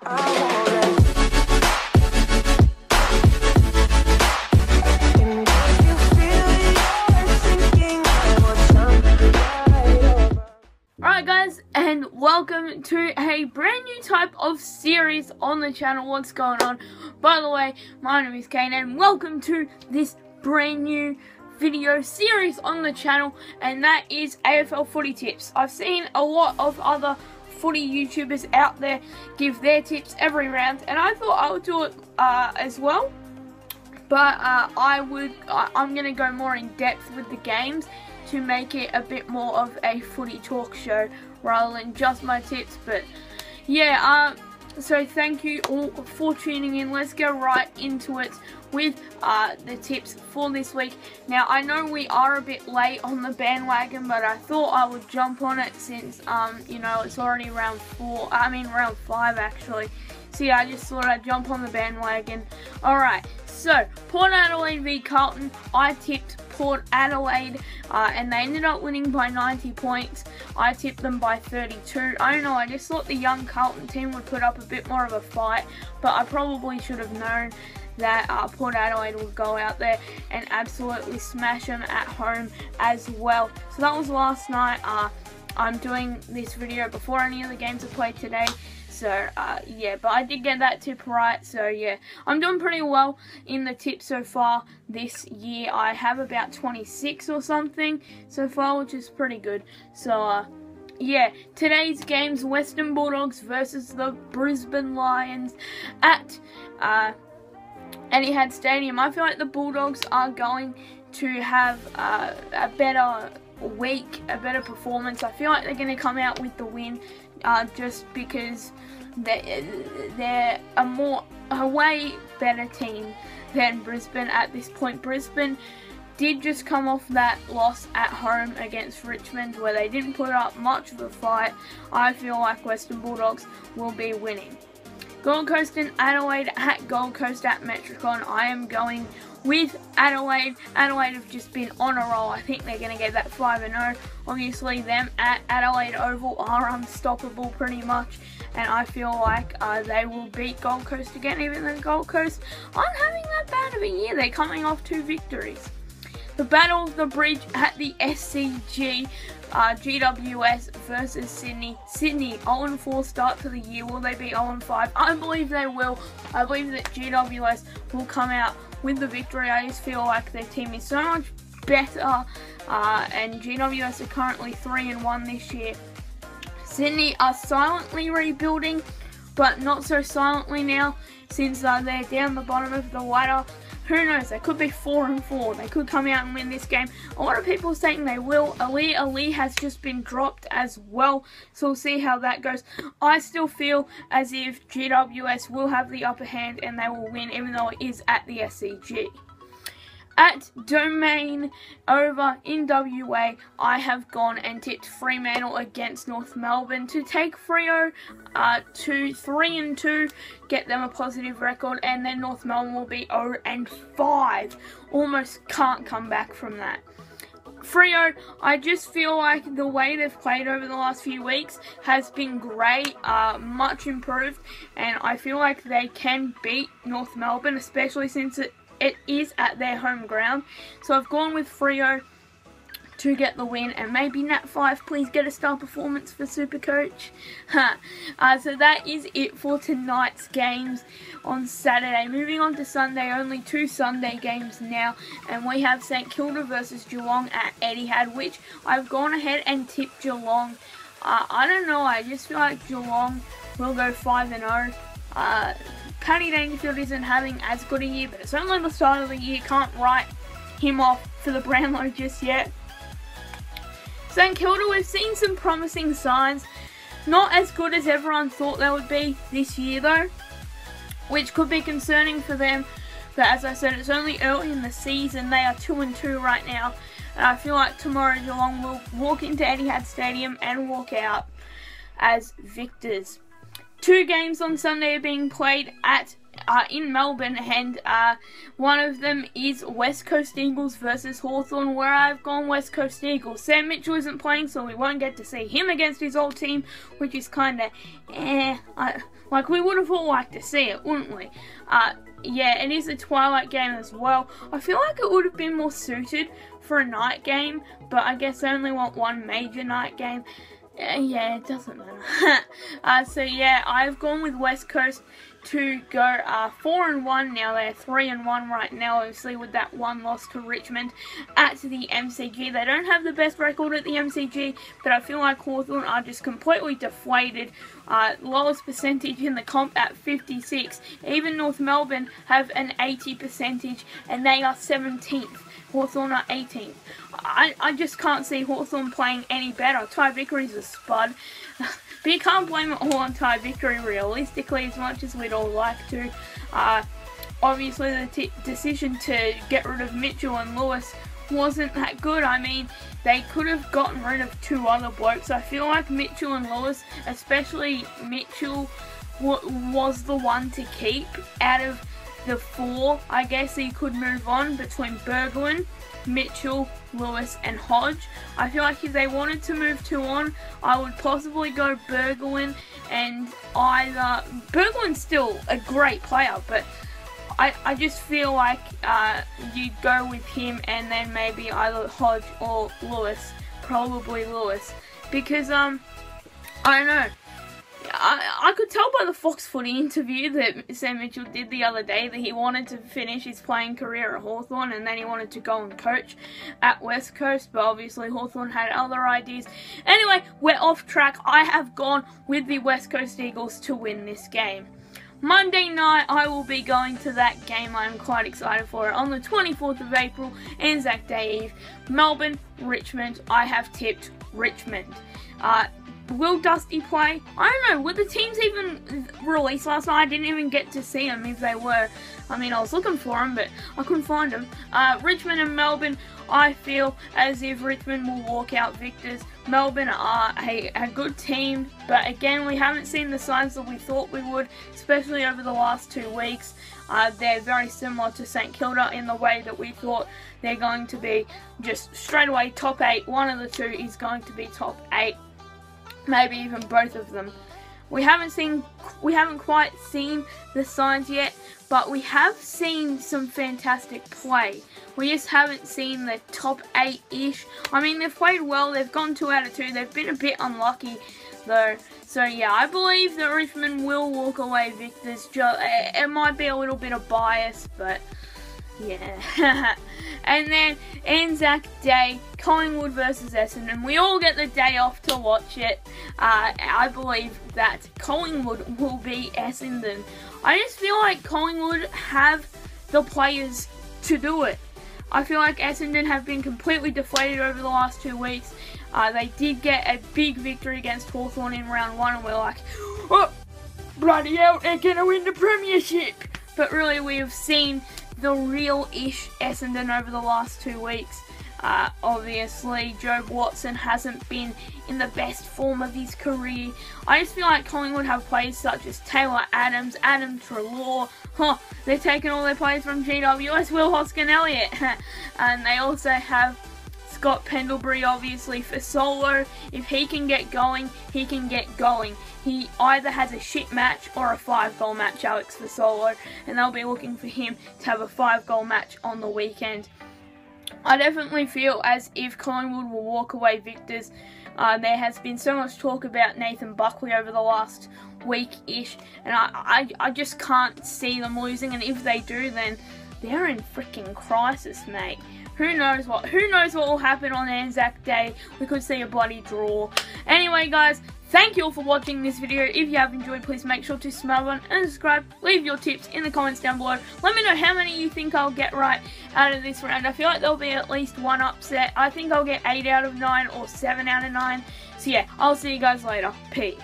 Alright guys, and welcome to a brand new type of series on the channel. What's going on? By the way, my name is Kane and welcome to this brand new video series on the channel, and that is AFL footy tips. I've seen a lot of other footy YouTubers out there give their tips every round, and I thought I would do it as well. But I'm going to go more in depth with the games to make it a bit more of a footy talk show rather than just my tips. But yeah, so thank you all for tuning in. Let's go right into it with the tips for this week. Now, I know we are a bit late on the bandwagon, but I thought I would jump on it since, you know, it's already round 5 actually. So yeah, I just thought I'd jump on the bandwagon. Alright, so Port Adelaide v Carlton. I tipped Port Adelaide and they ended up winning by 90 points. I tipped them by 32. I don't know, I just thought the young Carlton team would put up a bit more of a fight, but I probably should have known that Port Adelaide would go out there and absolutely smash them at home as well. So that was last night. I'm doing this video before any of the games are played today. So, yeah, but I did get that tip right. So, yeah, I'm doing pretty well in the tips so far this year. I have about 26 or something so far, which is pretty good. So, yeah, today's games, Western Bulldogs versus the Brisbane Lions at Etihad Stadium. I feel like the Bulldogs are going to have a better week, a better performance. I feel like they're going to come out with the win just because they're a way better team than Brisbane at this point. Brisbane did just come off that loss at home against Richmond where they didn't put up much of a fight. I feel like Western Bulldogs will be winning. Gold Coast and Adelaide at Gold Coast at Metricon. I am going with Adelaide. Adelaide have just been on a roll. I think they're going to get that 5-0. Obviously, them at Adelaide Oval are unstoppable pretty much. And I feel like they will beat Gold Coast again, even though Gold Coast aren't having that bad of a year. They're coming off 2 victories. The Battle of the Bridge at the SCG. GWS versus Sydney. Sydney, 0-4 start to the year. Will they be 0-5? I believe they will. I believe that GWS will come out with the victory. I just feel like their team is so much better, and GWS are currently 3-1 this year. Sydney are silently rebuilding, but not so silently now since they're down the bottom of the ladder. Who knows, they could be 4-4. They could come out and win this game. A lot of people are saying they will. Ali has just been dropped as well, so we'll see how that goes. I still feel as if GWS will have the upper hand and they will win, even though it is at the SCG. At Domain over in WA, I have gone and tipped Fremantle against North Melbourne to take Freo to 3-2, get them a positive record, and then North Melbourne will be 0-5. Almost can't come back from that. Freo, I just feel like the way they've played over the last few weeks has been great, much improved, and I feel like they can beat North Melbourne, especially since it is at their home ground. So I've gone with Freo to get the win, and maybe Nat 5 please get a star performance for Supercoach. So that is it for tonight's games on Saturday. Moving on to Sunday, only 2 Sunday games now, and we have St Kilda versus Geelong at Etihad, which I've gone ahead and tipped Geelong. I don't know, I just feel like Geelong will go 5-0. Paddy Dangerfield isn't having as good a year, but it's only the start of the year. Can't write him off for the Brownlow just yet. St Kilda, we've seen some promising signs. Not as good as everyone thought they would be this year though, which could be concerning for them. But as I said, it's only early in the season. They are 2-2 right now. And I feel like tomorrow Geelong will walk into Etihad Stadium and walk out as victors. 2 games on Sunday are being played at in Melbourne, and one of them is West Coast Eagles versus Hawthorn, where I've gone West Coast Eagles. Sam Mitchell isn't playing, so we won't get to see him against his old team, which is kind of Like, we would have all liked to see it, wouldn't we? Yeah, it is a twilight game as well. I feel like it would have been more suited for a night game, but I guess I only want one major night game. Yeah, it doesn't matter. So yeah, I've gone with West Coast to go 4-1 now. They're 3-1 right now, obviously, with that one loss to Richmond at the MCG. They don't have the best record at the MCG, but I feel like Hawthorn are just completely deflated. Lowest percentage in the comp at 56. Even North Melbourne have an 80 percentage, and they are 17th. Hawthorn are 18th. I just can't see Hawthorn playing any better. Ty Vickery's a spud. But you can't blame it all on Ty Vickery realistically, as much as we'd all like to. Obviously, the decision to get rid of Mitchell and Lewis wasn't that good. I mean, they could have gotten rid of two other blokes. I feel like Mitchell and Lewis, especially Mitchell, was the one to keep out of the four. I guess he could move on between Burgoyne, Mitchell, Lewis and Hodge. I feel like if they wanted to move two on, I would possibly go Burgoyne, and either Burgoyne's still a great player, but I just feel like you'd go with him and then maybe either Hodge or Lewis, probably Lewis, because I don't know. I could tell by the Fox Footy interview that Sam Mitchell did the other day that he wanted to finish his playing career at Hawthorn, and then he wanted to go and coach at West Coast, but obviously Hawthorn had other ideas. Anyway, we're off track. I have gone with the West Coast Eagles to win this game. Monday night, I will be going to that game. I'm quite excited for it. On the 24th of April, Anzac Day Eve, Melbourne, Richmond. I have tipped Richmond. Will Dusty play? I don't know. Were the teams even released last night? I didn't even get to see them if they were. I mean, I was looking for them, but I couldn't find them. Richmond and Melbourne, I feel as if Richmond will walk out victors. Melbourne are a good team, but again, we haven't seen the signs that we thought we would, especially over the last 2 weeks. They're very similar to St Kilda in the way that we thought they're going to be just straight away top 8. One of the two is going to be top 8. Maybe even both of them. We haven't quite seen the signs yet, but we have seen some fantastic play. We just haven't seen the top 8-ish. I mean, they've played well. They've gone 2 out of 2. They've been a bit unlucky, though. So, yeah, I believe that Richmond will walk away victors. It might be a little bit of bias, but yeah. And then Anzac Day, Collingwood versus Essendon. We all get the day off to watch it. I believe that Collingwood will beat Essendon. I just feel like Collingwood have the players to do it. I feel like Essendon have been completely deflated over the last 2 weeks. They did get a big victory against Hawthorn in round 1, and we're like, oh, bloody hell, they're going to win the premiership. But really, we have seen the real-ish Essendon over the last 2 weeks. Obviously, Jobe Watson hasn't been in the best form of his career. I just feel like Collingwood have players such as Taylor Adams, Adam Treloar. They're taking all their players from GWS, Will Hoskin-Elliott. And they also have Scott Pendlebury, obviously, for Solo. If he can get going, he can get going. He either has a shit match or a 5-goal match, Alex Fasolo, and they'll be looking for him to have a 5-goal match on the weekend. I definitely feel as if Collingwood will walk away victors. There has been so much talk about Nathan Buckley over the last week-ish, and I just can't see them losing, and if they do, then they're in freaking crisis, mate. Who knows what will happen on Anzac Day. We could see a bloody draw. Anyway, guys, thank you all for watching this video. If you have enjoyed, please make sure to smash one and subscribe. Leave your tips in the comments down below. Let me know how many you think I'll get right out of this round. I feel like there'll be at least one upset. I think I'll get 8 out of 9 or 7 out of 9. So yeah, I'll see you guys later. Peace.